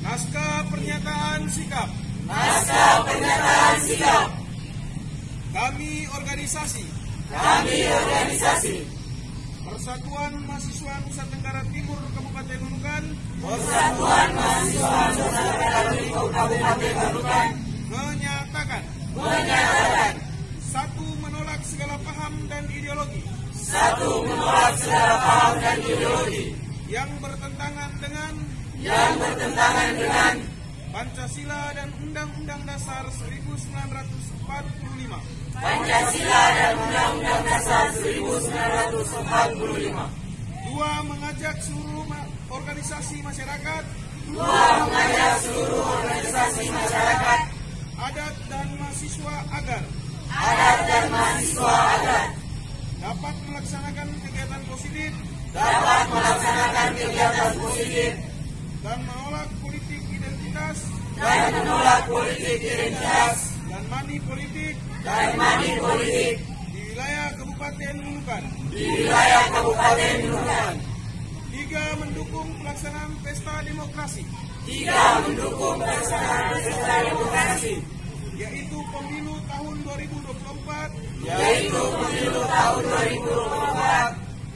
Naskah pernyataan sikap. Naskah pernyataan sikap. Kami organisasi Persatuan Mahasiswa Nusa Tenggara Timur Kabupaten Nunukan Persatuan Mahasiswa Nusa Tenggara Timur Kabupaten Nunukan menyatakan satu, menolak segala paham dan ideologi yang bertentangan dengan Pancasila dan Undang-Undang Dasar 1945. Dua, mengajak seluruh organisasi masyarakat adat dan mahasiswa agar dapat melaksanakan kegiatan positif dan menolak politik identitas dan money politik di wilayah Kabupaten Nunukan. Tiga, mendukung pelaksanaan pesta demokrasi yaitu pemilu tahun 2024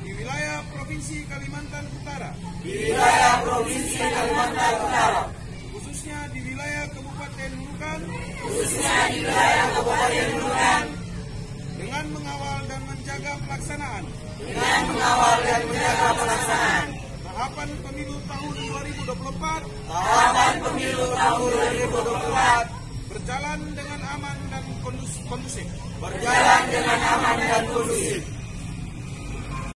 di wilayah Provinsi Kalimantan Utara, khususnya di wilayah Kabupaten Nunukan, dengan mengawal dan menjaga pelaksanaan tahapan pemilu tahun 2024 berjalan dengan aman dan kondusif.